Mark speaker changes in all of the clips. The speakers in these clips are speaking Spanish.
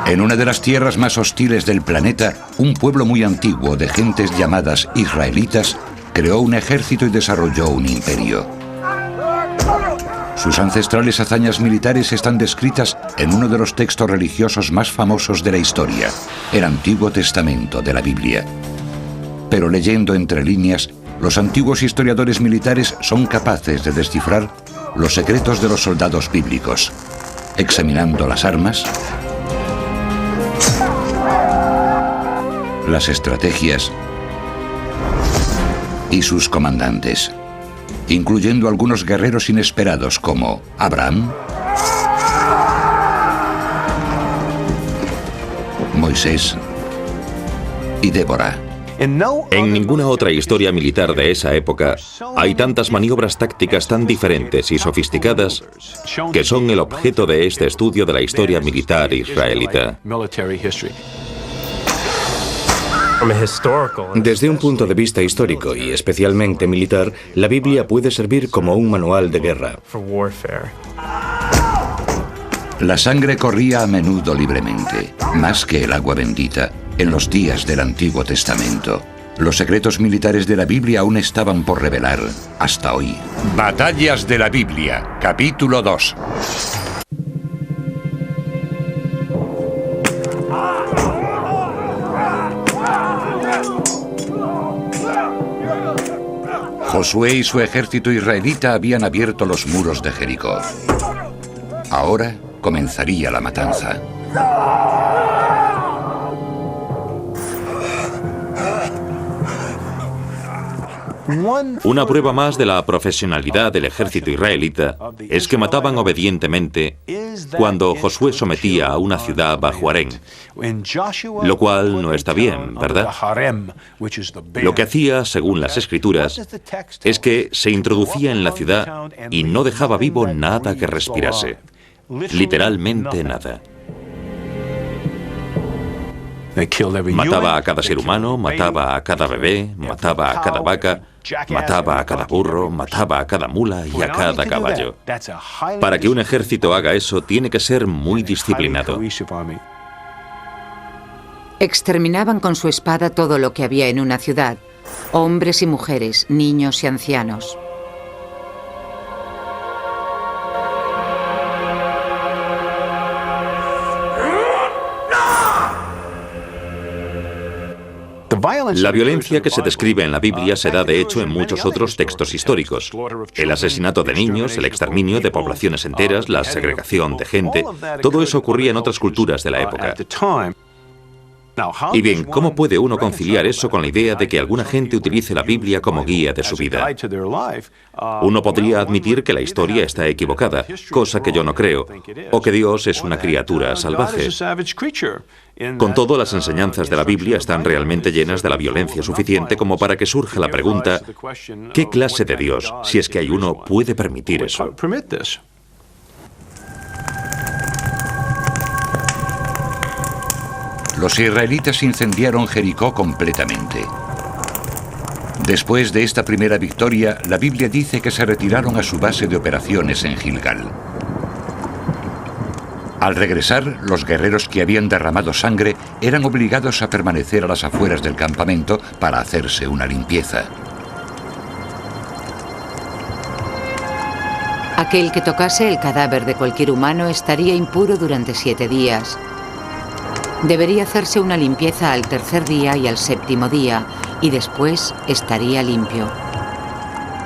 Speaker 1: En una de las tierras más hostiles del planeta, un pueblo muy antiguo de gentes llamadas israelitas creó un ejército y desarrolló un imperio. Sus ancestrales hazañas militares están descritas en uno de los textos religiosos más famosos de la historia, el Antiguo Testamento de la Biblia. Pero leyendo entre líneas, los antiguos historiadores militares son capaces de descifrar los secretos de los soldados bíblicos, examinando las armas, las estrategias y sus comandantes, incluyendo algunos guerreros inesperados como Abraham, Moisés y Débora.
Speaker 2: En ninguna otra historia militar de esa época hay tantas maniobras tácticas tan diferentes y sofisticadas que son el objeto de este estudio de la historia militar israelita.
Speaker 3: Desde un punto de vista histórico y especialmente militar, la Biblia puede servir como un manual de guerra.
Speaker 1: La sangre corría a menudo libremente, más que el agua bendita, en los días del Antiguo Testamento. Los secretos militares de la Biblia aún estaban por revelar hasta hoy. Batallas de la Biblia, capítulo 2. Josué y su ejército israelita habían abierto los muros de Jericó. Ahora comenzaría la matanza.
Speaker 2: Una prueba más de la profesionalidad del ejército israelita es que mataban obedientemente cuando Josué sometía a una ciudad bajo harén, lo cual no está bien, ¿verdad? Lo que hacía, según las escrituras, es que se introducía en la ciudad y no dejaba vivo nada que respirase, literalmente nada. Mataba a cada ser humano, mataba a cada bebé, mataba a cada vaca, mataba a cada burro, mataba a cada mula y a cada caballo. Para que un ejército haga eso, tiene que ser muy disciplinado.
Speaker 4: Exterminaban con su espada todo lo que había en una ciudad, hombres y mujeres, niños y ancianos.
Speaker 2: La violencia que se describe en la Biblia se da de hecho en muchos otros textos históricos. El asesinato de niños, el exterminio de poblaciones enteras, la segregación de gente, todo eso ocurría en otras culturas de la época. Y bien, ¿cómo puede uno conciliar eso con la idea de que alguna gente utilice la Biblia como guía de su vida? Uno podría admitir que la historia está equivocada, cosa que yo no creo, o que Dios es una criatura salvaje. Con todo, las enseñanzas de la Biblia están realmente llenas de la violencia suficiente como para que surja la pregunta, ¿qué clase de Dios, si es que hay uno, puede permitir eso?
Speaker 1: Los israelitas incendiaron Jericó completamente. Después de esta primera victoria, la Biblia dice que se retiraron a su base de operaciones en Gilgal. Al regresar, los guerreros que habían derramado sangre eran obligados a permanecer a las afueras del campamento para hacerse una limpieza.
Speaker 4: Aquel que tocase el cadáver de cualquier humano estaría impuro durante 7 días. Debería hacerse una limpieza al tercer día y al séptimo día, y después estaría limpio.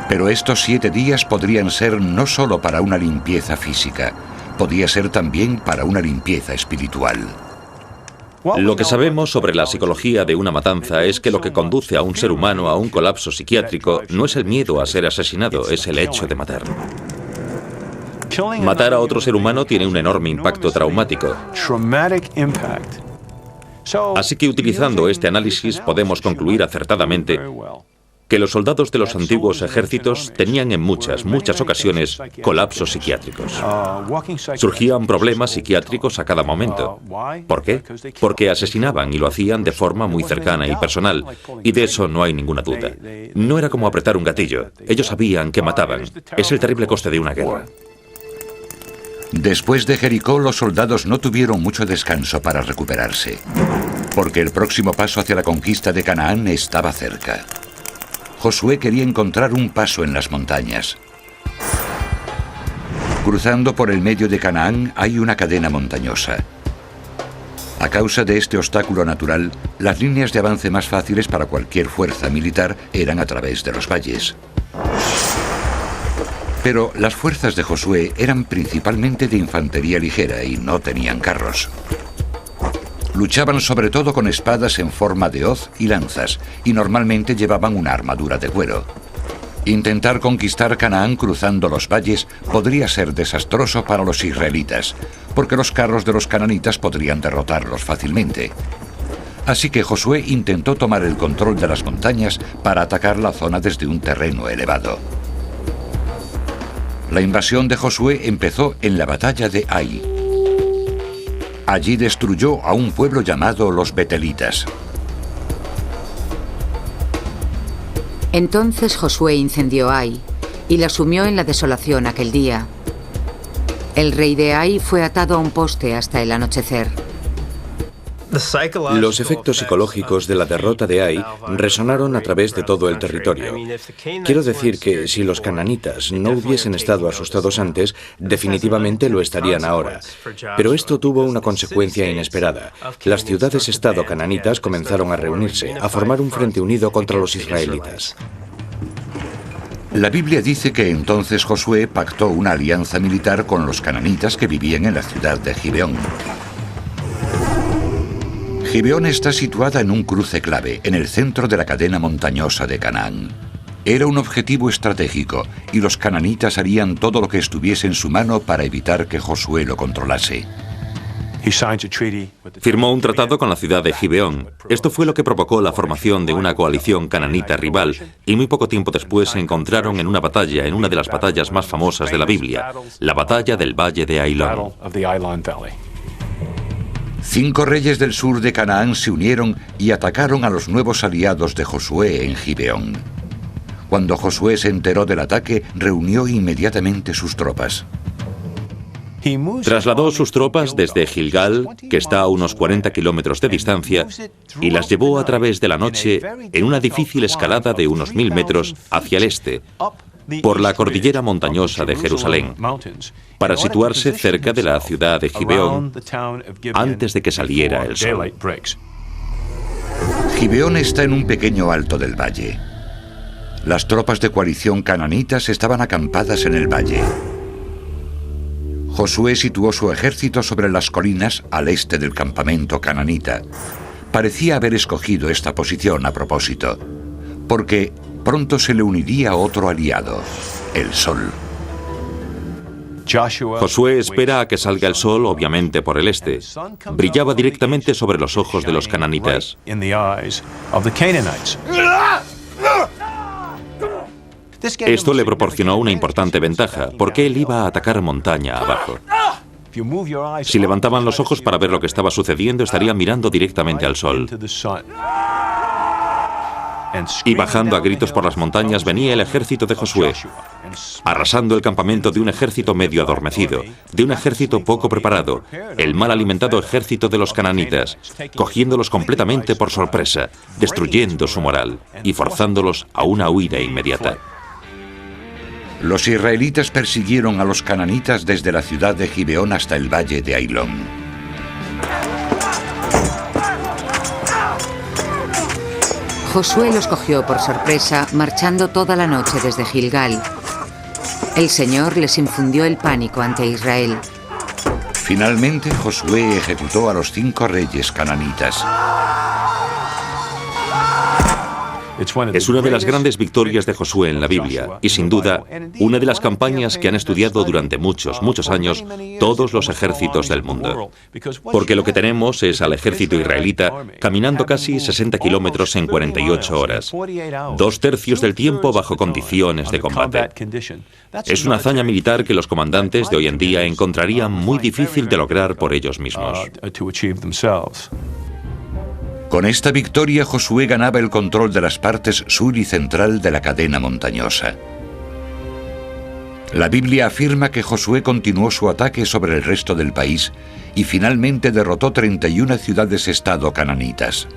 Speaker 1: Pero estos 7 días podrían ser no solo para una limpieza física, podía ser también para una limpieza espiritual.
Speaker 2: Lo que sabemos sobre la psicología de una matanza es que lo que conduce a un ser humano a un colapso psiquiátrico no es el miedo a ser asesinado, es el hecho de matar. Matar a otro ser humano tiene un enorme impacto traumático. Así que utilizando este análisis podemos concluir acertadamente que los soldados de los antiguos ejércitos tenían en muchas ocasiones colapsos psiquiátricos. Surgían problemas psiquiátricos a cada momento. ¿Por qué? Porque asesinaban y lo hacían de forma muy cercana y personal, y de eso no hay ninguna duda. No era como apretar un gatillo. Ellos sabían que mataban. Es el terrible coste de una guerra.
Speaker 1: Después de Jericó, los soldados no tuvieron mucho descanso para recuperarse, porque el próximo paso hacia la conquista de Canaán estaba cerca. Josué quería encontrar un paso en las montañas. Cruzando por el medio de Canaán hay una cadena montañosa. A causa de este obstáculo natural, las líneas de avance más fáciles para cualquier fuerza militar eran a través de los valles. Pero las fuerzas de Josué eran principalmente de infantería ligera y no tenían carros. Luchaban sobre todo con espadas en forma de hoz y lanzas, y normalmente llevaban una armadura de cuero. Intentar conquistar Canaán cruzando los valles podría ser desastroso para los israelitas, porque los carros de los cananitas podrían derrotarlos fácilmente. Así que Josué intentó tomar el control de las montañas para atacar la zona desde un terreno elevado. La invasión de Josué empezó en la batalla de Ai. Allí destruyó a un pueblo llamado los Betelitas.
Speaker 4: Entonces Josué incendió Ai y la sumió en la desolación aquel día. El rey de Ai fue atado a un poste hasta el anochecer.
Speaker 3: Los efectos psicológicos de la derrota de Ai resonaron a través de todo el territorio. Quiero decir que si los cananitas no hubiesen estado asustados antes, definitivamente lo estarían ahora. Pero esto tuvo una consecuencia inesperada. Las ciudades-estado cananitas comenzaron a reunirse, a formar un frente unido contra los israelitas.
Speaker 1: La Biblia dice que entonces Josué pactó una alianza militar con los cananitas que vivían en la ciudad de Gibeón. Gibeón está situada en un cruce clave, en el centro de la cadena montañosa de Canaán. Era un objetivo estratégico, y los cananitas harían todo lo que estuviese en su mano para evitar que Josué lo controlase.
Speaker 2: Firmó un tratado con la ciudad de Gibeón. Esto fue lo que provocó la formación de una coalición cananita rival, y muy poco tiempo después se encontraron en una batalla, en una de las batallas más famosas de la Biblia, la batalla del Valle de Ailón.
Speaker 1: 5 reyes del sur de Canaán se unieron y atacaron a los nuevos aliados de Josué en Gibeón. Cuando Josué se enteró del ataque, reunió inmediatamente sus tropas.
Speaker 2: Trasladó sus tropas desde Gilgal, que está a unos 40 kilómetros de distancia, y las llevó a través de la noche en una difícil escalada de unos 1000 metros hacia el este, por la cordillera montañosa de Jerusalén, para situarse cerca de la ciudad de Gibeón antes de que saliera el sol.
Speaker 1: Gibeón está en un pequeño alto del valle. Las tropas de coalición cananitas estaban acampadas en el valle. Josué situó su ejército sobre las colinas al este del campamento cananita. Parecía haber escogido esta posición a propósito, porque pronto se le uniría otro aliado, el sol.
Speaker 2: Josué espera a que salga el sol, obviamente por el este. Brillaba directamente sobre los ojos de los cananitas. Esto le proporcionó una importante ventaja, porque él iba a atacar montaña abajo. Si levantaban los ojos para ver lo que estaba sucediendo, estarían mirando directamente al sol. Y bajando a gritos por las montañas venía el ejército de Josué, arrasando el campamento de un ejército medio adormecido, de un ejército poco preparado, el mal alimentado ejército de los cananitas, cogiéndolos completamente por sorpresa, destruyendo su moral y forzándolos a una huida inmediata.
Speaker 1: Los israelitas persiguieron a los cananitas desde la ciudad de Gibeón hasta el valle de Ailón.
Speaker 4: Josué los cogió por sorpresa, marchando toda la noche desde Gilgal. El Señor les infundió el pánico ante Israel.
Speaker 1: Finalmente, Josué ejecutó a los 5 reyes cananitas.
Speaker 2: Es una de las grandes victorias de Josué en la Biblia y, sin duda, una de las campañas que han estudiado durante muchos años todos los ejércitos del mundo. Porque lo que tenemos es al ejército israelita caminando casi 60 kilómetros en 48 horas, 2/3 del tiempo bajo condiciones de combate. Es una hazaña militar que los comandantes de hoy en día encontrarían muy difícil de lograr por ellos mismos.
Speaker 1: Con esta victoria, Josué ganaba el control de las partes sur y central de la cadena montañosa. La Biblia afirma que Josué continuó su ataque sobre el resto del país y finalmente derrotó 31 ciudades-estado cananitas.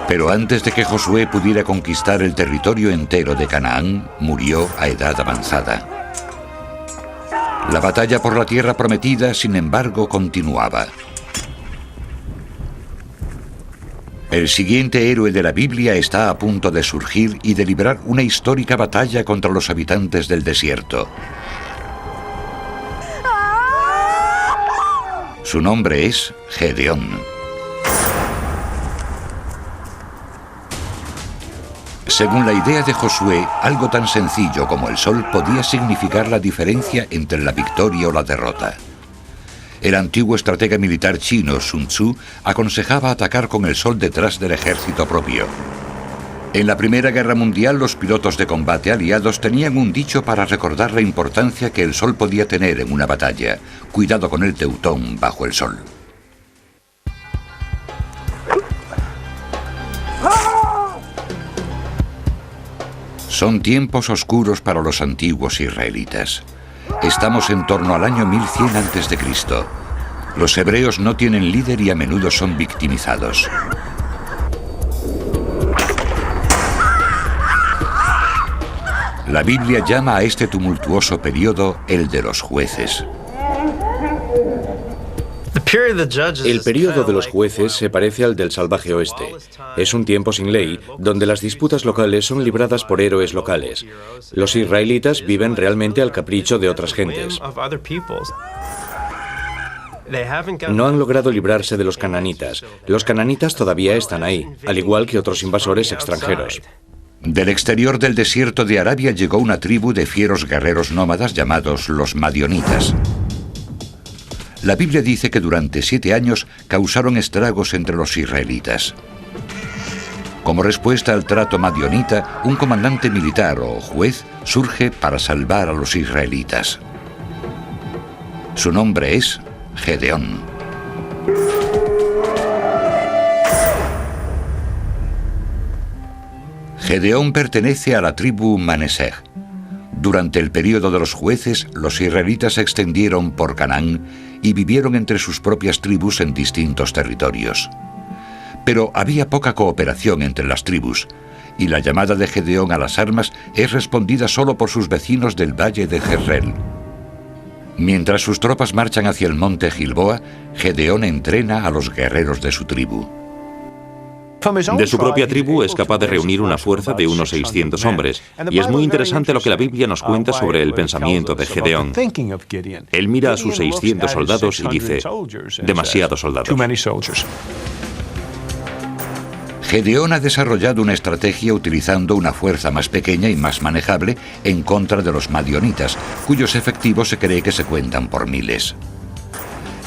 Speaker 1: Pero antes de que Josué pudiera conquistar el territorio entero de Canaán, murió a edad avanzada. La batalla por la tierra prometida, sin embargo, continuaba. El siguiente héroe de la Biblia está a punto de surgir y de librar una histórica batalla contra los habitantes del desierto. Su nombre es Gedeón. Según la idea de Josué, algo tan sencillo como el sol podía significar la diferencia entre la victoria o la derrota. El antiguo estratega militar chino Sun Tzu aconsejaba atacar con el sol detrás del ejército propio. En la Primera Guerra Mundial, los pilotos de combate aliados tenían un dicho para recordar la importancia que el sol podía tener en una batalla: cuidado con el teutón bajo el sol. Son tiempos oscuros para los antiguos israelitas. Estamos en torno al año 1100 a.C. Los hebreos no tienen líder y a menudo son victimizados. La Biblia llama a este tumultuoso periodo el de los jueces.
Speaker 3: El período de los jueces se parece al del salvaje oeste. Es un tiempo sin ley, donde las disputas locales son libradas por héroes locales. Los israelitas viven realmente al capricho de otras gentes. No han logrado librarse de los cananitas. Los cananitas todavía están ahí, al igual que otros invasores extranjeros.
Speaker 1: Del exterior del desierto de Arabia llegó una tribu de fieros guerreros nómadas llamados los madionitas. La Biblia dice que durante 7 años causaron estragos entre los israelitas. Como respuesta al trato madionita, un comandante militar o juez surge para salvar a los israelitas. Su nombre es Gedeón. Gedeón pertenece a la tribu Manesej. Durante el período de los jueces, los israelitas se extendieron por Canaán y vivieron entre sus propias tribus en distintos territorios. Pero había poca cooperación entre las tribus, y la llamada de Gedeón a las armas es respondida solo por sus vecinos del valle de Jezreel. Mientras sus tropas marchan hacia el monte Gilboa, Gedeón entrena a los guerreros de su tribu.
Speaker 2: De su propia tribu es capaz de reunir una fuerza de unos 600 hombres, y es muy interesante lo que la Biblia nos cuenta sobre el pensamiento de Gedeón. Él mira a sus 600 soldados y dice: demasiados soldados.
Speaker 1: Gedeón ha desarrollado una estrategia utilizando una fuerza más pequeña y más manejable en contra de los madionitas, cuyos efectivos se cree que se cuentan por miles.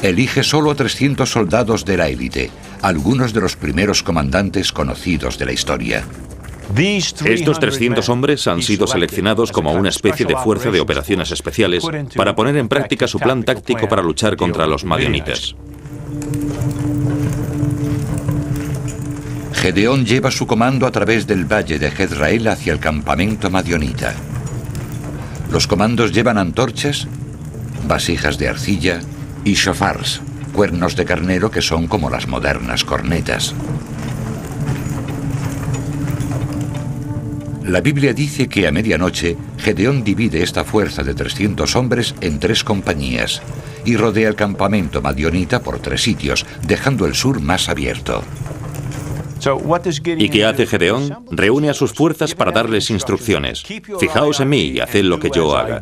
Speaker 1: Elige solo a 300 soldados de la élite, algunos de los primeros comandantes conocidos de la historia.
Speaker 2: Estos 300 hombres han sido seleccionados como una especie de fuerza de operaciones especiales para poner en práctica su plan táctico para luchar contra los madianitas.
Speaker 1: Gedeón lleva su comando a través del valle de Jezreel hacia el campamento madionita. Los comandos llevan antorchas, vasijas de arcilla y shofars, cuernos de carnero que son como las modernas cornetas. La Biblia dice que a medianoche Gedeón divide esta fuerza de 300 hombres en 3 compañías y rodea el campamento madionita por 3 sitios, dejando el sur más abierto.
Speaker 2: ¿Y qué hace Gedeón? Reúne a sus fuerzas para darles instrucciones. Fijaos en mí y haced lo que yo haga.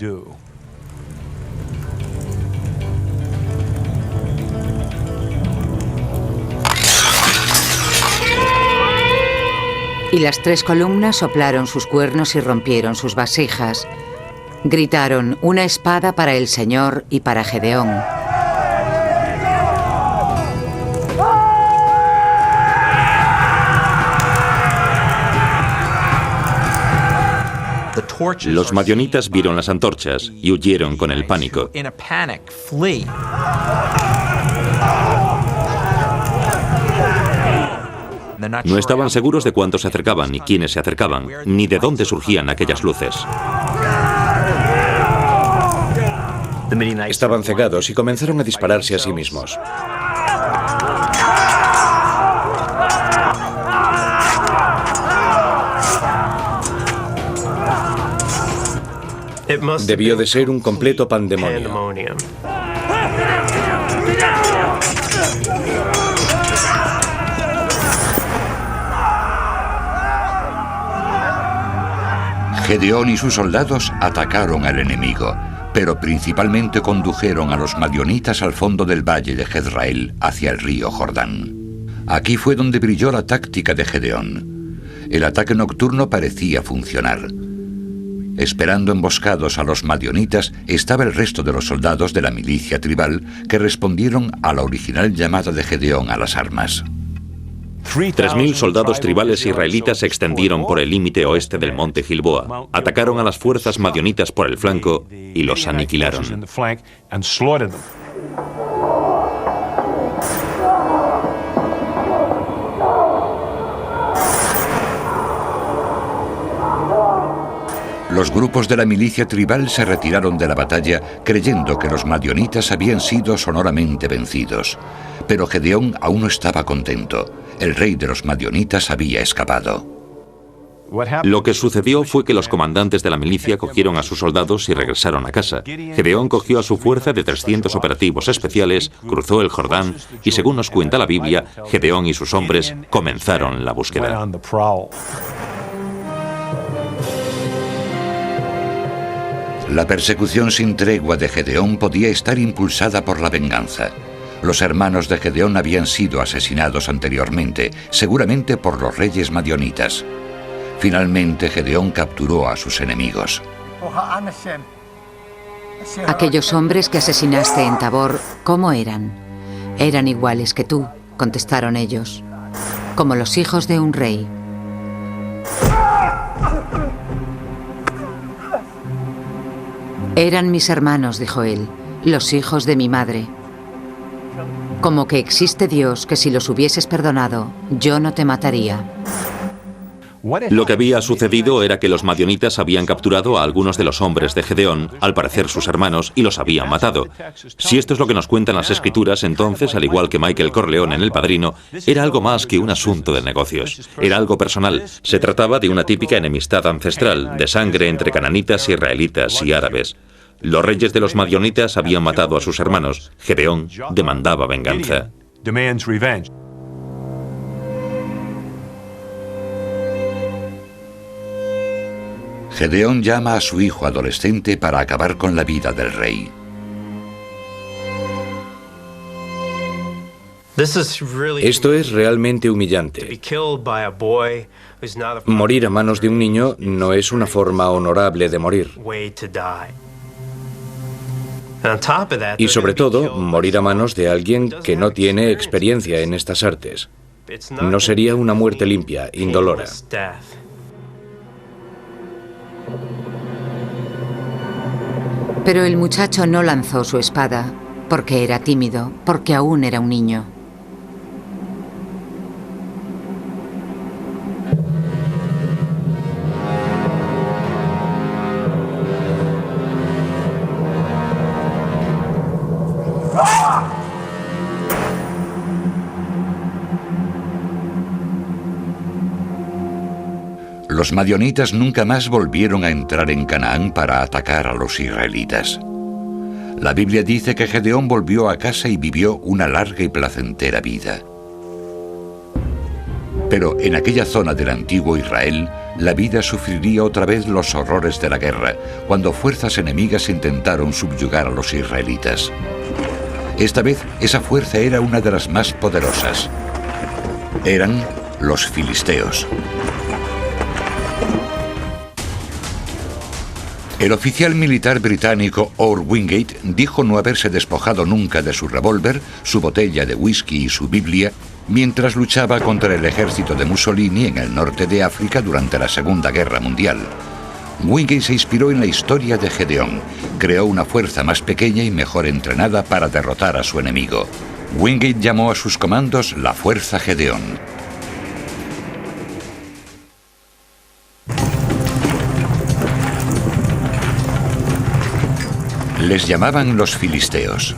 Speaker 4: Y las 3 columnas soplaron sus cuernos y rompieron sus vasijas. Gritaron: una espada para el Señor y para Gedeón.
Speaker 2: Los madionitas vieron las antorchas y huyeron con el pánico. No estaban seguros de cuántos se acercaban, ni quiénes se acercaban, ni de dónde surgían aquellas luces.
Speaker 3: Estaban cegados y comenzaron a dispararse a sí mismos. Debió de ser un completo pandemonio.
Speaker 1: Gedeón y sus soldados atacaron al enemigo, pero principalmente condujeron a los madionitas al fondo del valle de Jezreel, hacia el río Jordán. Aquí fue donde brilló la táctica de Gedeón. El ataque nocturno parecía funcionar. Esperando emboscados a los madionitas estaba el resto de los soldados de la milicia tribal que respondieron a la original llamada de Gedeón a las armas.
Speaker 2: 3.000 soldados tribales israelitas se extendieron por el límite oeste del monte Gilboa, atacaron a las fuerzas madionitas por el flanco y los aniquilaron.
Speaker 1: Los grupos de la milicia tribal se retiraron de la batalla creyendo que los madionitas habían sido sonoramente vencidos. Pero Gedeón aún no estaba contento. El rey de los madionitas había escapado.
Speaker 2: Lo que sucedió fue que los comandantes de la milicia cogieron a sus soldados y regresaron a casa. Gedeón cogió a su fuerza de 300 operativos especiales, cruzó el Jordán y, según nos cuenta la Biblia, Gedeón y sus hombres comenzaron la búsqueda.
Speaker 1: La persecución sin tregua de Gedeón podía estar impulsada por la venganza. Los hermanos de Gedeón habían sido asesinados anteriormente, seguramente por los reyes madionitas. Finalmente, Gedeón capturó a sus enemigos.
Speaker 4: Aquellos hombres que asesinaste en Tabor, ¿cómo eran? Eran iguales que tú, contestaron ellos, como los hijos de un rey. Eran mis hermanos, dijo él, los hijos de mi madre. Como que existe Dios que si los hubieses perdonado, yo no te mataría.
Speaker 2: Lo que había sucedido era que los madionitas habían capturado a algunos de los hombres de Gedeón, al parecer sus hermanos, y los habían matado. Si esto es lo que nos cuentan las escrituras, entonces, al igual que Michael Corleone en El Padrino, era algo más que un asunto de negocios. Era algo personal. Se trataba de una típica enemistad ancestral, de sangre entre cananitas, israelitas y árabes. Los reyes de los madionitas habían matado a sus hermanos. Gedeón demandaba venganza.
Speaker 1: Gedeón llama a su hijo adolescente para acabar con la vida del rey.
Speaker 3: Esto es realmente humillante. Morir a manos de un niño no es una forma honorable de morir. Y sobre todo, morir a manos de alguien que no tiene experiencia en estas artes. No sería una muerte limpia, indolora.
Speaker 4: Pero el muchacho no lanzó su espada, porque era tímido, porque aún era un niño.
Speaker 1: Los madionitas nunca más volvieron a entrar en Canaán para atacar a los israelitas. La Biblia dice que Gedeón volvió a casa y vivió una larga y placentera vida. Pero en aquella zona del antiguo Israel, la vida sufriría otra vez los horrores de la guerra, cuando fuerzas enemigas intentaron subyugar a los israelitas. Esta vez, esa fuerza era una de las más poderosas. Eran los filisteos. El oficial militar británico Orr Wingate dijo no haberse despojado nunca de su revólver, su botella de whisky y su Biblia mientras luchaba contra el ejército de Mussolini en el norte de África durante la Segunda Guerra Mundial. Wingate se inspiró en la historia de Gedeón, creó una fuerza más pequeña y mejor entrenada para derrotar a su enemigo. Wingate llamó a sus comandos la Fuerza Gedeón. Les llamaban los filisteos.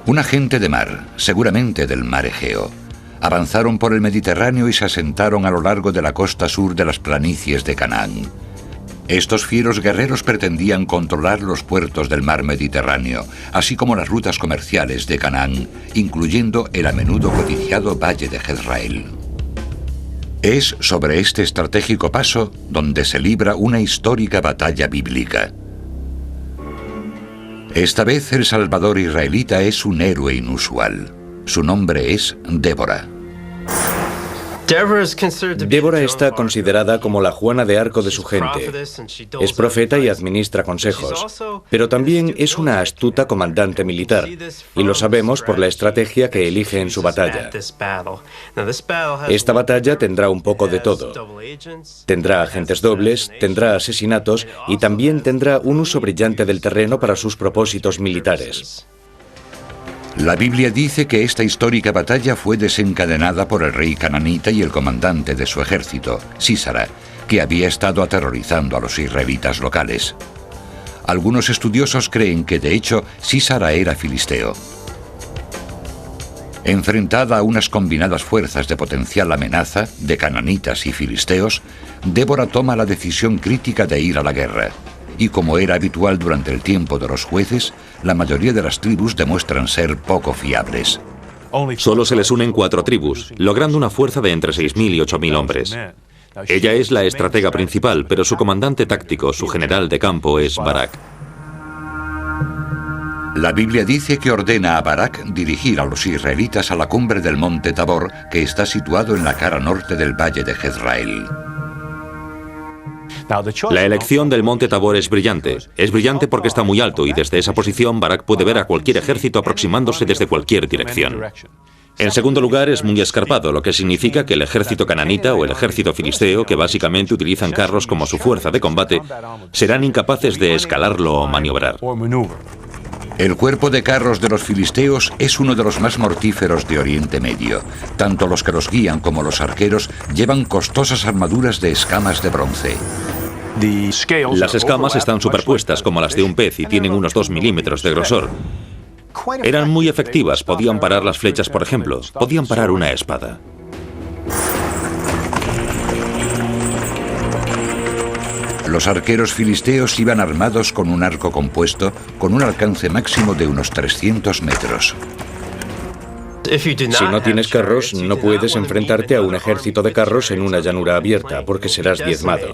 Speaker 1: Una gente de mar, seguramente del mar Egeo, avanzaron por el Mediterráneo y se asentaron a lo largo de la costa sur de las planicies de Canaán. Estos fieros guerreros pretendían controlar los puertos del mar Mediterráneo, así como las rutas comerciales de Canaán, incluyendo el a menudo codiciado Valle de Jezreel. Es sobre este estratégico paso donde se libra una histórica batalla bíblica. Esta vez el salvador israelita es un héroe inusual. Su nombre es Débora.
Speaker 3: Débora está considerada como la Juana de Arco de su gente. Es profeta y administra consejos, pero también es una astuta comandante militar, y lo sabemos por la estrategia que elige en su batalla. Esta batalla tendrá un poco de todo. Tendrá agentes dobles, tendrá asesinatos y también tendrá un uso brillante del terreno para sus propósitos militares.
Speaker 1: La Biblia dice que esta histórica batalla fue desencadenada por el rey cananita y el comandante de su ejército, Sísara, que había estado aterrorizando a los israelitas locales. Algunos estudiosos creen que, de hecho, Sísara era filisteo. Enfrentada a unas combinadas fuerzas de potencial amenaza, de cananitas y filisteos, Débora toma la decisión crítica de ir a la guerra. Y como era habitual durante el tiempo de los jueces, la mayoría de las tribus demuestran ser poco fiables.
Speaker 2: Solo se les unen 4 tribus, logrando una fuerza de entre 6.000 y 8.000 hombres. Ella es la estratega principal, pero su comandante táctico, su general de campo, es Barak.
Speaker 1: La Biblia dice que ordena a Barak dirigir a los israelitas a la cumbre del monte Tabor, que está situado en la cara norte del valle de Jezreel.
Speaker 2: La elección del monte Tabor es brillante. Es brillante porque está muy alto y desde esa posición Barak puede ver a cualquier ejército aproximándose desde cualquier dirección. En segundo lugar, es muy escarpado, lo que significa que el ejército cananita o el ejército filisteo, que básicamente utilizan carros como su fuerza de combate, serán incapaces de escalarlo o maniobrar.
Speaker 1: El cuerpo de carros de los filisteos es uno de los más mortíferos de Oriente Medio. Tanto los que los guían como los arqueros llevan costosas armaduras de escamas de bronce.
Speaker 2: Las escamas están superpuestas como las de un pez y tienen unos 2 milímetros de grosor. Eran muy efectivas, podían parar las flechas, por ejemplo, podían parar una espada.
Speaker 1: Los arqueros filisteos iban armados con un arco compuesto con un alcance máximo de unos 300 metros.
Speaker 3: Si no tienes carros, no puedes enfrentarte a un ejército de carros en una llanura abierta, porque serás diezmado.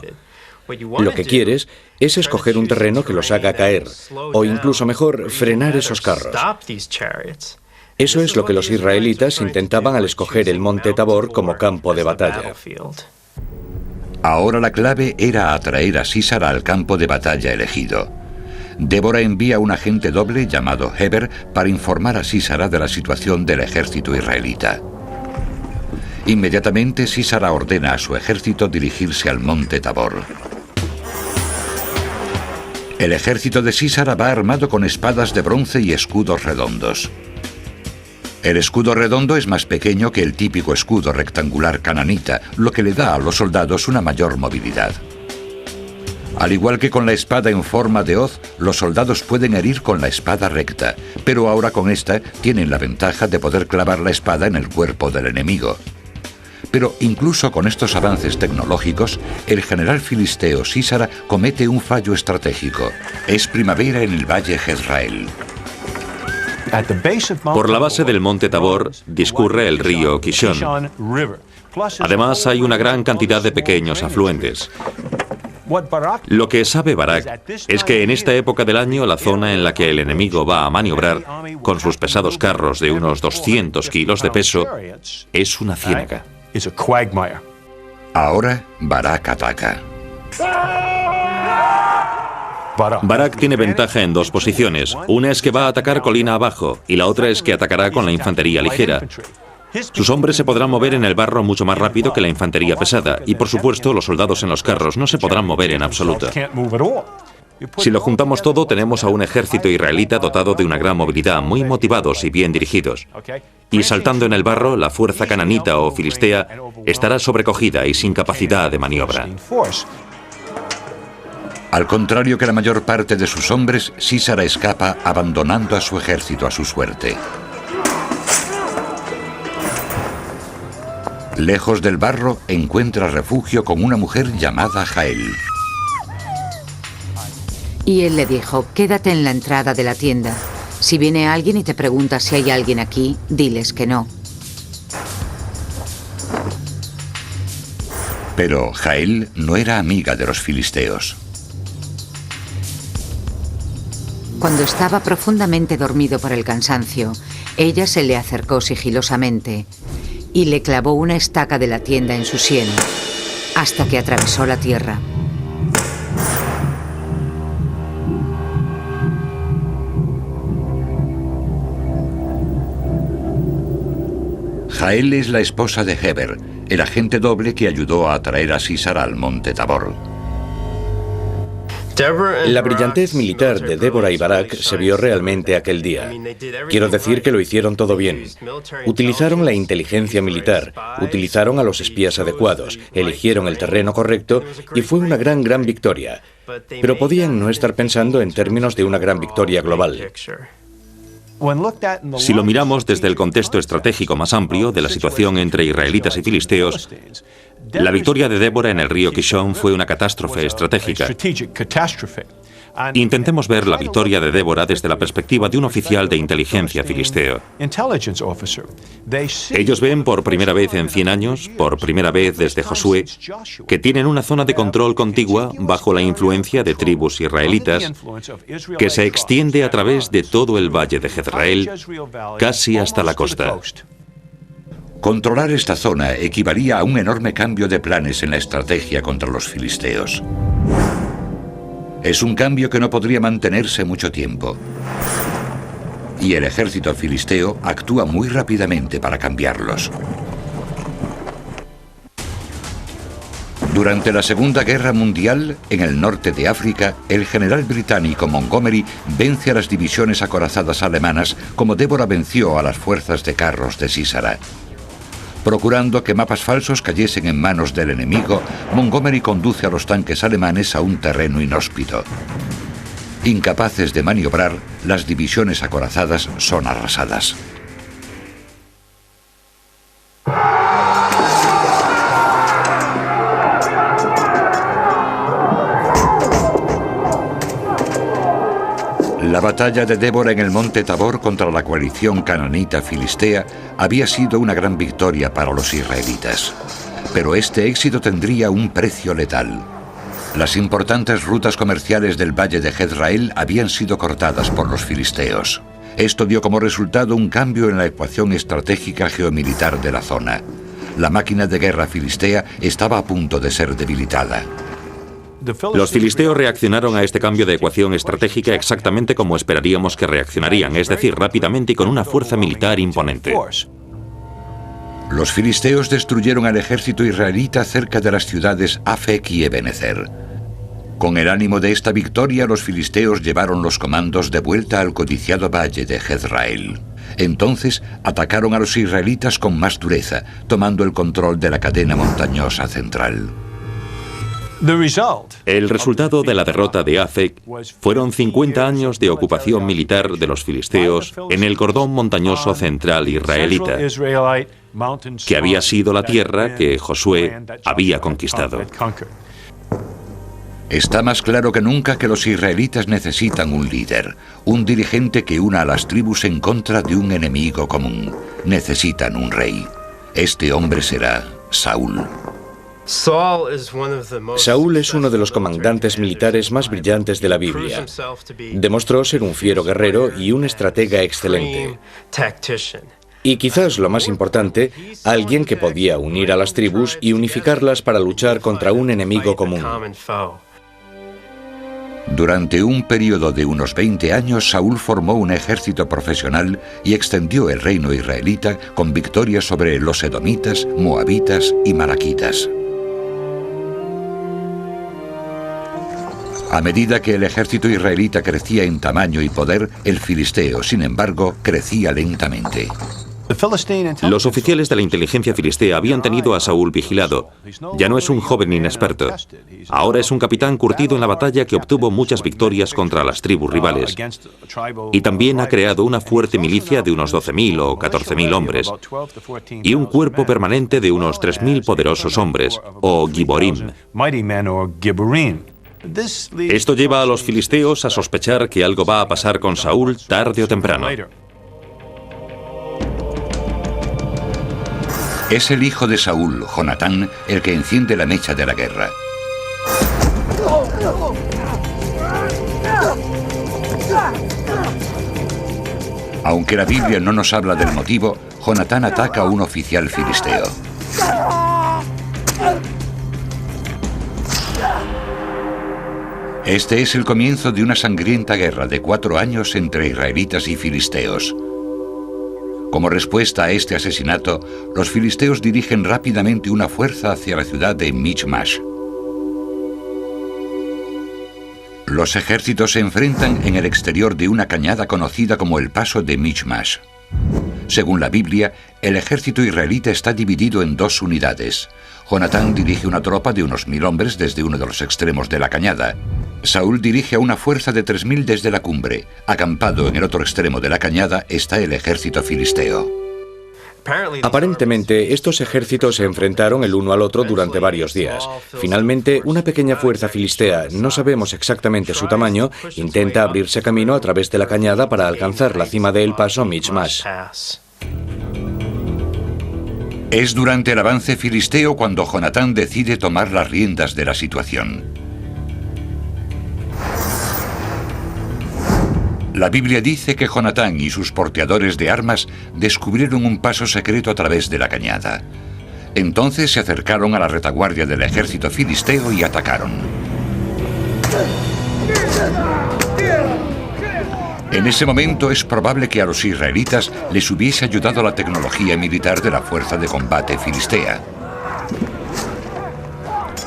Speaker 3: Lo que quieres es escoger un terreno que los haga caer, o incluso mejor, frenar esos carros. Eso es lo que los israelitas intentaban al escoger el monte Tabor como campo de batalla.
Speaker 1: Ahora la clave era atraer a Sísara al campo de batalla elegido. Débora envía un agente doble llamado Heber para informar a Sísara de la situación del ejército israelita. Inmediatamente Sísara ordena a su ejército dirigirse al monte Tabor. El ejército de Sísara va armado con espadas de bronce y escudos redondos. El escudo redondo es más pequeño que el típico escudo rectangular cananita, lo que le da a los soldados una mayor movilidad. Al igual que con la espada en forma de hoz, los soldados pueden herir con la espada recta, pero ahora con esta tienen la ventaja de poder clavar la espada en el cuerpo del enemigo. Pero incluso con estos avances tecnológicos, el general filisteo Sísara comete un fallo estratégico. Es primavera en el valle Jezreel.
Speaker 2: Por la base del monte Tabor discurre el río Kishon. Además, hay una gran cantidad de pequeños afluentes. Lo que sabe Barak es que en esta época del año la zona en la que el enemigo va a maniobrar, con sus pesados carros de unos 200 kilos de peso, es una ciénaga.
Speaker 1: Ahora Barak ataca.
Speaker 2: Barak tiene ventaja en 2 posiciones. Una es que va a atacar colina abajo y la otra es que atacará con la infantería ligera. Sus hombres se podrán mover en el barro mucho más rápido que la infantería pesada y, por supuesto, los soldados en los carros no se podrán mover en absoluto. Si lo juntamos todo, tenemos a un ejército israelita dotado de una gran movilidad, muy motivados y bien dirigidos. Y saltando en el barro, la fuerza cananita o filistea estará sobrecogida y sin capacidad de maniobra.
Speaker 1: Al contrario que la mayor parte de sus hombres, Sísara escapa abandonando a su ejército a su suerte. Lejos del barro, encuentra refugio con una mujer llamada Jael.
Speaker 4: Y él le dijo: quédate en la entrada de la tienda. Si viene alguien y te pregunta si hay alguien aquí, diles que no.
Speaker 1: Pero Jael no era amiga de los filisteos.
Speaker 4: Cuando estaba profundamente dormido por el cansancio, ella se le acercó sigilosamente y le clavó una estaca de la tienda en su sien, hasta que atravesó la tierra.
Speaker 1: Jael es la esposa de Heber, el agente doble que ayudó a atraer a Sísara al monte Tabor.
Speaker 3: La brillantez militar de Débora y Barak se vio realmente aquel día. Quiero decir que lo hicieron todo bien. Utilizaron la inteligencia militar, utilizaron a los espías adecuados, eligieron el terreno correcto y fue una gran victoria. Pero podían no estar pensando en términos de una gran victoria global.
Speaker 2: Si lo miramos desde el contexto estratégico más amplio de la situación entre israelitas y filisteos, la victoria de Débora en el río Kishón fue una catástrofe estratégica. Intentemos ver la victoria de Débora desde la perspectiva de un oficial de inteligencia filisteo. Ellos ven por primera vez en 100 años, por primera vez desde Josué, que tienen una zona de control contigua bajo la influencia de tribus israelitas que se extiende a través de todo el valle de Jezreel, casi hasta la costa.
Speaker 1: Controlar esta zona equivalía a un enorme cambio de planes en la estrategia contra los filisteos. Es un cambio que no podría mantenerse mucho tiempo. Y el ejército filisteo actúa muy rápidamente para cambiarlos. Durante la Segunda Guerra Mundial, en el norte de África, el general británico Montgomery vence a las divisiones acorazadas alemanas como Débora venció a las fuerzas de carros de Sísara. Procurando que mapas falsos cayesen en manos del enemigo, Montgomery conduce a los tanques alemanes a un terreno inhóspito. Incapaces de maniobrar, las divisiones acorazadas son arrasadas. La batalla de Débora en el monte Tabor contra la coalición cananita filistea había sido una gran victoria para los israelitas. Pero este éxito tendría un precio letal. Las importantes rutas comerciales del valle de Jezreel habían sido cortadas por los filisteos. Esto dio como resultado un cambio en la ecuación estratégica geomilitar de la zona. La máquina de guerra filistea estaba a punto de ser debilitada.
Speaker 2: Los filisteos reaccionaron a este cambio de ecuación estratégica exactamente como esperaríamos que reaccionarían, es decir, rápidamente y con una fuerza militar imponente.
Speaker 1: Los filisteos destruyeron al ejército israelita cerca de las ciudades Afec y Ebenezer. Con el ánimo de esta victoria, los filisteos llevaron los comandos de vuelta al codiciado valle de Jezreel. Entonces atacaron a los israelitas con más dureza, tomando el control de la cadena montañosa central.
Speaker 2: El resultado de la derrota de Afec fueron 50 años de ocupación militar de los filisteos en el cordón montañoso central israelita, que había sido la tierra que Josué había conquistado.
Speaker 1: Está más claro que nunca que los israelitas necesitan un líder, un dirigente que una a las tribus en contra de un enemigo común. Necesitan un rey. Este hombre será Saúl.
Speaker 3: Saúl es uno de los comandantes militares más brillantes de la Biblia. Demostró ser un fiero guerrero y un estratega excelente. Y quizás lo más importante, alguien que podía unir a las tribus y unificarlas para luchar contra un enemigo común.
Speaker 1: Durante un periodo de unos 20 años, Saúl formó un ejército profesional y extendió el reino israelita con victorias sobre los edomitas, moabitas y malaquitas. A medida que el ejército israelita crecía en tamaño y poder, el filisteo, sin embargo, crecía lentamente.
Speaker 2: Los oficiales de la inteligencia filistea habían tenido a Saúl vigilado. Ya no es un joven inexperto. Ahora es un capitán curtido en la batalla que obtuvo muchas victorias contra las tribus rivales. Y también ha creado una fuerte milicia de unos 12.000 o 14.000 hombres y un cuerpo permanente de unos 3.000 poderosos hombres, o giborim. Esto lleva a los filisteos a sospechar que algo va a pasar con Saúl tarde o temprano.
Speaker 1: Es el hijo de Saúl, Jonatán, el que enciende la mecha de la guerra. Aunque la Biblia no nos habla del motivo, Jonatán ataca a un oficial filisteo. Este es el comienzo de una sangrienta guerra de 4 años entre israelitas y filisteos. Como respuesta a este asesinato, los filisteos dirigen rápidamente una fuerza hacia la ciudad de Michmash. Los ejércitos se enfrentan en el exterior de una cañada conocida como el Paso de Michmash. Según la Biblia, el ejército israelita está dividido en 2 unidades. Jonatán dirige una tropa de unos 1.000 hombres desde uno de los extremos de la cañada. Saúl dirige a una fuerza de 3.000 desde la cumbre. Acampado en el otro extremo de la cañada está el ejército filisteo.
Speaker 3: Aparentemente, estos ejércitos se enfrentaron el uno al otro durante varios días. Finalmente, una pequeña fuerza filistea, no sabemos exactamente su tamaño, intenta abrirse camino a través de la cañada para alcanzar la cima del paso Michmash.
Speaker 1: Es durante el avance filisteo cuando Jonatán decide tomar las riendas de la situación. La Biblia dice que Jonatán y sus porteadores de armas descubrieron un paso secreto a través de la cañada. Entonces se acercaron a la retaguardia del ejército filisteo y atacaron. En ese momento es probable que a los israelitas les hubiese ayudado la tecnología militar de la fuerza de combate filistea.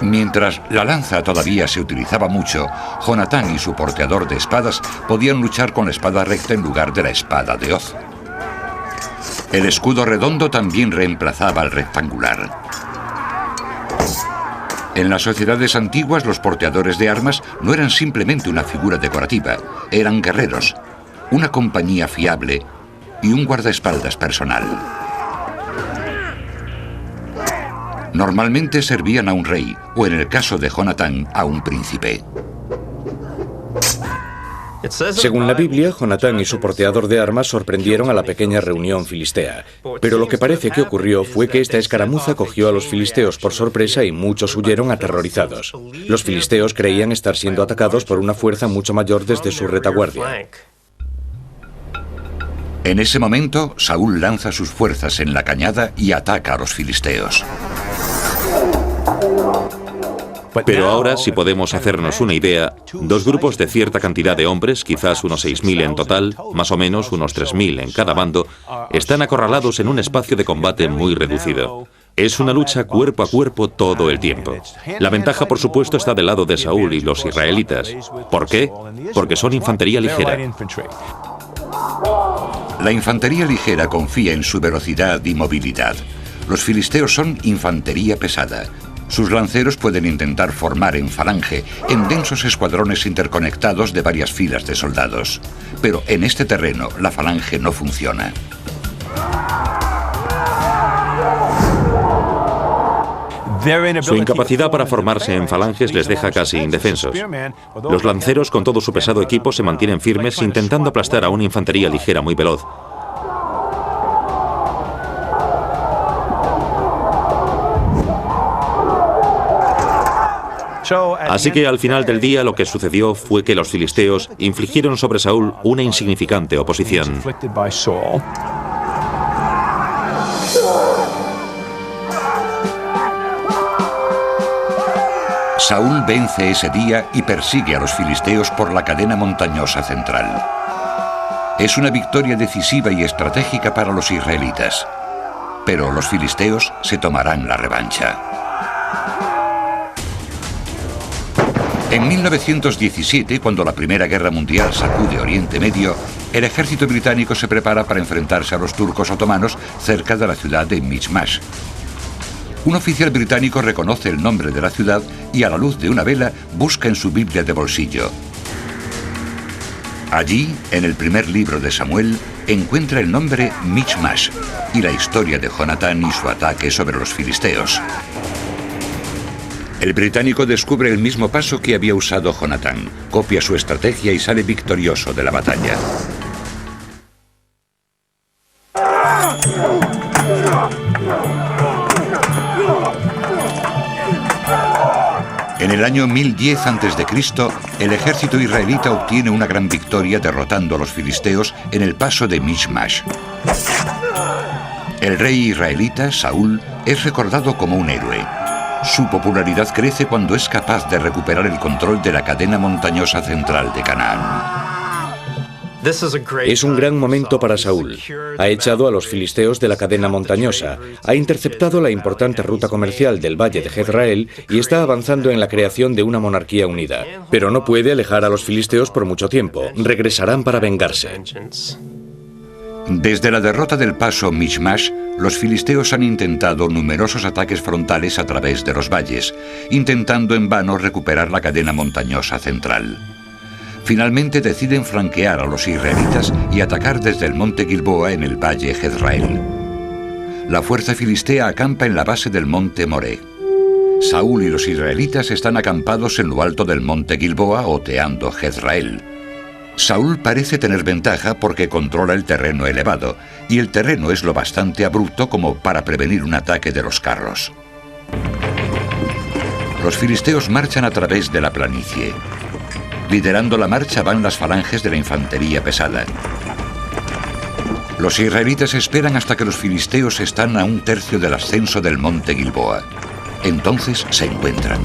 Speaker 1: Mientras la lanza todavía se utilizaba mucho, Jonatán y su porteador de espadas podían luchar con la espada recta en lugar de la espada de hoz. El escudo redondo también reemplazaba al rectangular. En las sociedades antiguas, los porteadores de armas no eran simplemente una figura decorativa, eran guerreros, una compañía fiable y un guardaespaldas personal. Normalmente servían a un rey, o en el caso de Jonatán, a un príncipe.
Speaker 3: Según la Biblia, Jonatán y su porteador de armas sorprendieron a la pequeña reunión filistea. Pero lo que parece que ocurrió fue que esta escaramuza cogió a los filisteos por sorpresa y muchos huyeron aterrorizados. Los filisteos creían estar siendo atacados por una fuerza mucho mayor desde su retaguardia.
Speaker 1: En ese momento, Saúl lanza sus fuerzas en la cañada y ataca a los filisteos.
Speaker 2: Pero ahora, si podemos hacernos una idea, 2 grupos de cierta cantidad de hombres, quizás unos 6.000 en total, más o menos unos 3.000 en cada bando, están acorralados en un espacio de combate muy reducido. Es una lucha cuerpo a cuerpo todo el tiempo. La ventaja, por supuesto, está del lado de Saúl y los israelitas. ¿Por qué? Porque son infantería ligera.
Speaker 1: La infantería ligera confía en su velocidad y movilidad. Los filisteos son infantería pesada. Sus lanceros pueden intentar formar en falange, en densos escuadrones interconectados de varias filas de soldados. Pero en este terreno, la falange no funciona.
Speaker 2: Su incapacidad para formarse en falanges les deja casi indefensos. Los lanceros, con todo su pesado equipo, se mantienen firmes intentando aplastar a una infantería ligera muy veloz. Así que al final del día lo que sucedió fue que los filisteos infligieron sobre Saúl una insignificante oposición.
Speaker 1: Saúl vence ese día y persigue a los filisteos por la cadena montañosa central. Es una victoria decisiva y estratégica para los israelitas. Pero los filisteos se tomarán la revancha. En 1917, cuando la Primera Guerra Mundial sacude Oriente Medio, el ejército británico se prepara para enfrentarse a los turcos otomanos cerca de la ciudad de Michmash. Un oficial británico reconoce el nombre de la ciudad y a la luz de una vela busca en su Biblia de bolsillo. Allí, en el primer libro de Samuel, encuentra el nombre Michmash y la historia de Jonatán y su ataque sobre los filisteos. El británico descubre el mismo paso que había usado Jonatán, copia su estrategia y sale victorioso de la batalla. En el año 1010 a.C., el ejército israelita obtiene una gran victoria derrotando a los filisteos en el paso de Michmash. El rey israelita, Saúl, es recordado como un héroe. Su popularidad crece cuando es capaz de recuperar el control de la cadena montañosa central de Canaán.
Speaker 3: Es un gran momento para Saúl. Ha echado a los filisteos de la cadena montañosa, ha interceptado la importante ruta comercial del valle de Jezreel y está avanzando en la creación de una monarquía unida. Pero no puede alejar a los filisteos por mucho tiempo. Regresarán para vengarse.
Speaker 1: Desde la derrota del paso Michmash, los filisteos han intentado numerosos ataques frontales a través de los valles, intentando en vano recuperar la cadena montañosa central. Finalmente deciden flanquear a los israelitas y atacar desde el monte Gilboa en el valle Jezreel. La fuerza filistea acampa en la base del monte Moré. Saúl y los israelitas están acampados en lo alto del monte Gilboa oteando Jezreel. Saúl parece tener ventaja porque controla el terreno elevado, y el terreno es lo bastante abrupto como para prevenir un ataque de los carros. Los filisteos marchan a través de la planicie. Liderando la marcha van las falanges de la infantería pesada. Los israelitas esperan hasta que los filisteos están a un tercio del ascenso del monte Gilboa. Entonces se encuentran.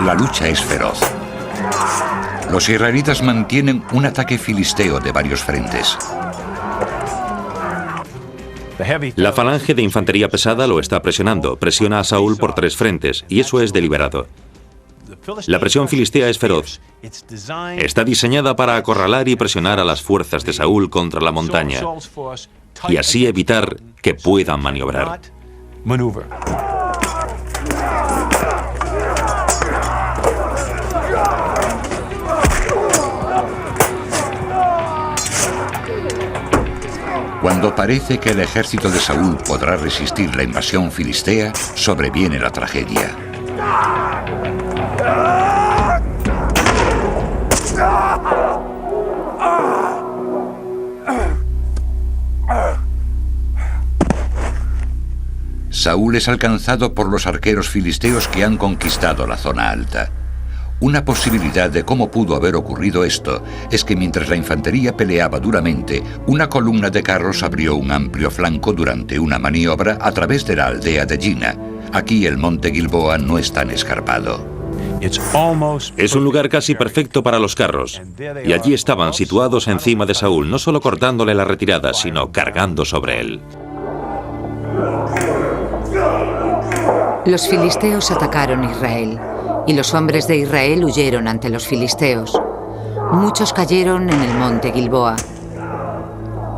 Speaker 1: La lucha es feroz. Los israelitas mantienen un ataque filisteo de varios frentes.
Speaker 2: La falange de infantería pesada lo está presionando, presiona a Saúl por 3 frentes, y eso es deliberado. La presión filistea es feroz. Está diseñada para acorralar y presionar a las fuerzas de Saúl contra la montaña, y así evitar que puedan maniobrar.
Speaker 1: Cuando parece que el ejército de Saúl podrá resistir la invasión filistea, sobreviene la tragedia. Saúl es alcanzado por los arqueros filisteos que han conquistado la zona alta. Una posibilidad de cómo pudo haber ocurrido esto es que mientras la infantería peleaba duramente, una columna de carros abrió un amplio flanco durante una maniobra a través de la aldea de Gina. Aquí el monte Gilboa no es tan escarpado.
Speaker 2: Es un lugar casi perfecto para los carros, y allí estaban situados encima de Saúl, no solo cortándole la retirada, sino cargando sobre él.
Speaker 4: Los filisteos atacaron Israel, y los hombres de Israel huyeron ante los filisteos. Muchos cayeron en el monte Gilboa.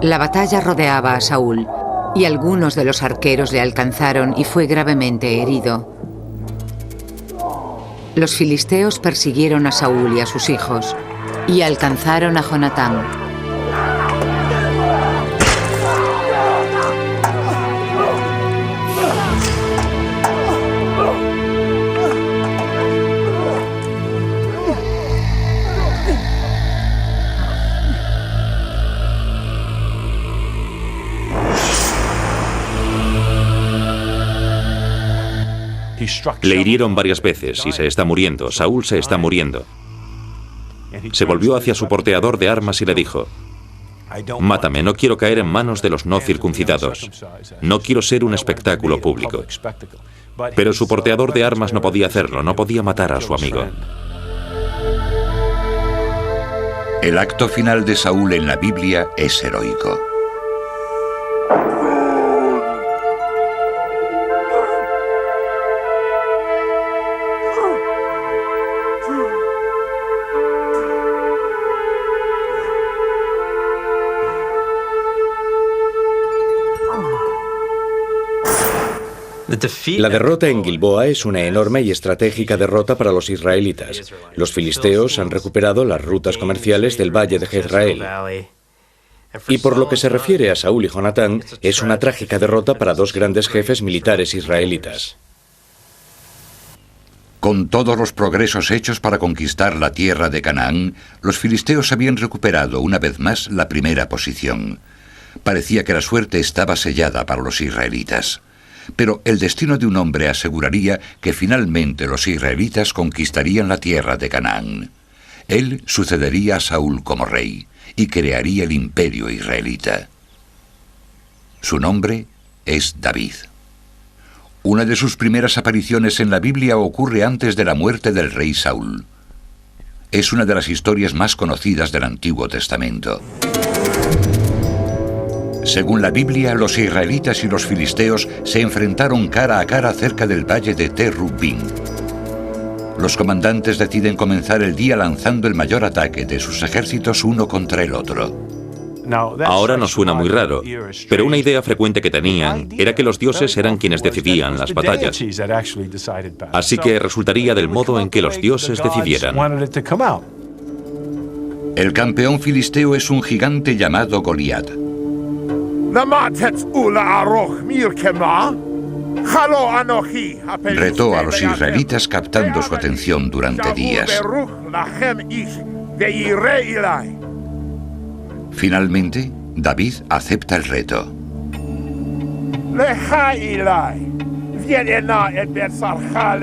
Speaker 4: La batalla rodeaba a Saúl, y algunos de los arqueros le alcanzaron y fue gravemente herido. Los filisteos persiguieron a Saúl y a sus hijos, y alcanzaron a Jonatán.
Speaker 2: Le hirieron varias veces y se está muriendo. Saúl se está muriendo. Se volvió hacia su porteador de armas y le dijo: mátame, no quiero caer en manos de los no circuncidados. No quiero ser un espectáculo público. Pero su porteador de armas no podía hacerlo, no podía matar a su amigo.
Speaker 1: El acto final de Saúl en la Biblia es heroico.
Speaker 3: La derrota en Gilboa es una enorme y estratégica derrota para los israelitas. Los filisteos han recuperado las rutas comerciales del valle de Jezreel. Y por lo que se refiere a Saúl y Jonatán, es una trágica derrota para dos grandes jefes militares israelitas.
Speaker 1: Con todos los progresos hechos para conquistar la tierra de Canaán, los filisteos habían recuperado una vez más la primera posición. Parecía que la suerte estaba sellada para los israelitas. Pero el destino de un hombre aseguraría que finalmente los israelitas conquistarían la tierra de Canaán. Él sucedería a Saúl como rey y crearía el imperio israelita. Su nombre es David. Una de sus primeras apariciones en la Biblia ocurre antes de la muerte del rey Saúl. Es una de las historias más conocidas del Antiguo Testamento. Según la Biblia, los israelitas y los filisteos se enfrentaron cara a cara cerca del valle de Te-Rubbín. Los comandantes deciden comenzar el día lanzando el mayor ataque de sus ejércitos uno contra el otro.
Speaker 2: Ahora nos suena muy raro, pero una idea frecuente que tenían era que los dioses eran quienes decidían las batallas. Así que resultaría del modo en que los dioses decidieran.
Speaker 1: El campeón filisteo es un gigante llamado Goliat. Retó a los israelitas captando su atención durante días. Finalmente, David acepta el reto.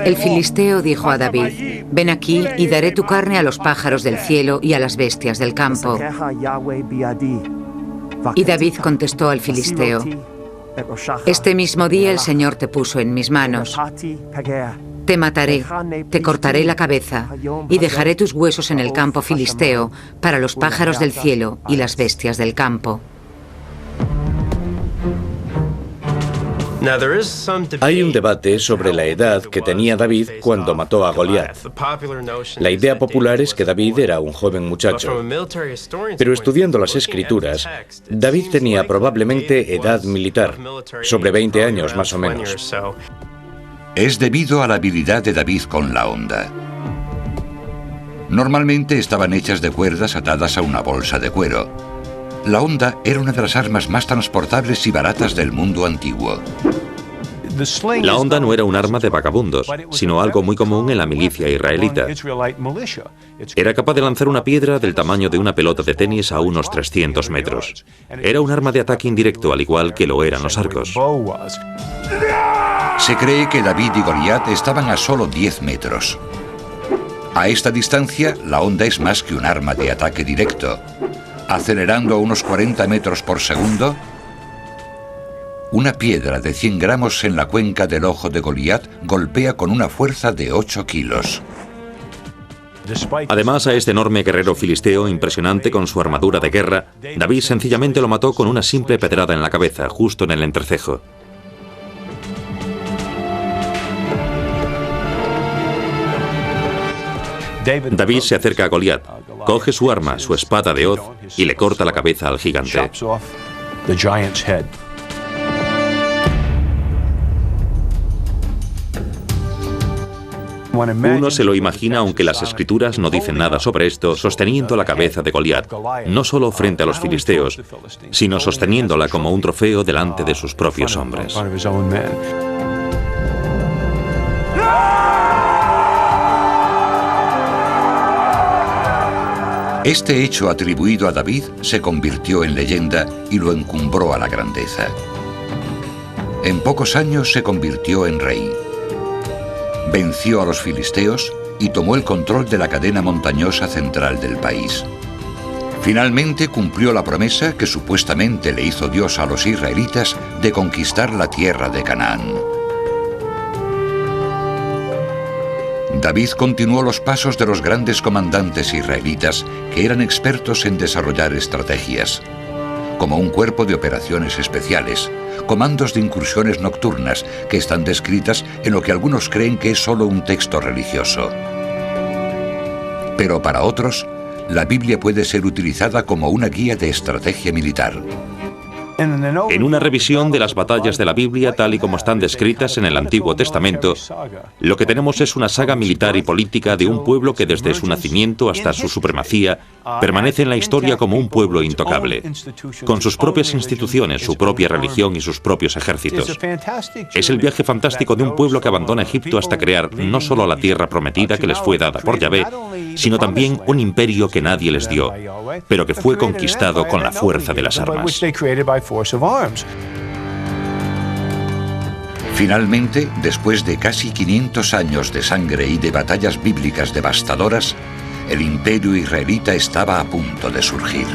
Speaker 4: El filisteo dijo a David: ven aquí y daré tu carne a los pájaros del cielo y a las bestias del campo. Y David contestó al filisteo: este mismo día el Señor te puso en mis manos. Te mataré, te cortaré la cabeza y dejaré tus huesos en el campo filisteo para los pájaros del cielo y las bestias del campo.
Speaker 3: Hay un debate sobre la edad que tenía David cuando mató a Goliat. La idea popular es que David era un joven muchacho, pero estudiando las escrituras, David tenía probablemente edad militar, sobre 20 años más o menos.
Speaker 1: Es debido a la habilidad de David con la honda. Normalmente estaban hechas de cuerdas atadas a una bolsa de cuero. La honda era una de las armas más transportables y baratas del mundo antiguo.
Speaker 2: La honda no era un arma de vagabundos, sino algo muy común en la milicia israelita. Era capaz de lanzar una piedra del tamaño de una pelota de tenis a unos 300 metros. Era un arma de ataque indirecto, al igual que lo eran los arcos.
Speaker 1: Se cree que David y Goliat estaban a solo 10 metros. A esta distancia, la honda es más que un arma de ataque directo. Acelerando a unos 40 metros por segundo, una piedra de 100 gramos en la cuenca del ojo de Goliat golpea con una fuerza de 8 kilos.
Speaker 2: Además, a este enorme guerrero filisteo impresionante con su armadura de guerra, David sencillamente lo mató con una simple pedrada en la cabeza, justo en el entrecejo. David se acerca a Goliat, coge su arma, su espada de hoz, y le corta la cabeza al gigante. Uno se lo imagina, aunque las escrituras no dicen nada sobre esto, sosteniendo la cabeza de Goliat, no solo frente a los filisteos, sino sosteniéndola como un trofeo delante de sus propios hombres.
Speaker 1: Este hecho atribuido a David se convirtió en leyenda y lo encumbró a la grandeza. En pocos años se convirtió en rey. Venció a los filisteos y tomó el control de la cadena montañosa central del país. Finalmente cumplió la promesa que supuestamente le hizo Dios a los israelitas de conquistar la tierra de Canaán. David continuó los pasos de los grandes comandantes israelitas que eran expertos en desarrollar estrategias, como un cuerpo de operaciones especiales, comandos de incursiones nocturnas que están descritas en lo que algunos creen que es solo un texto religioso. Pero para otros, la Biblia puede ser utilizada como una guía de estrategia militar.
Speaker 2: En una revisión de las batallas de la Biblia tal y como están descritas en el Antiguo Testamento, lo que tenemos es una saga militar y política de un pueblo que desde su nacimiento hasta su supremacía permanece en la historia como un pueblo intocable, con sus propias instituciones, su propia religión y sus propios ejércitos. Es el viaje fantástico de un pueblo que abandona Egipto hasta crear no solo la tierra prometida que les fue dada por Yahvé, sino también un imperio que nadie les dio, pero que fue conquistado con la fuerza de las armas.
Speaker 1: Finalmente, después de casi 500 años de sangre y de batallas bíblicas devastadoras, el imperio israelita estaba a punto de surgir.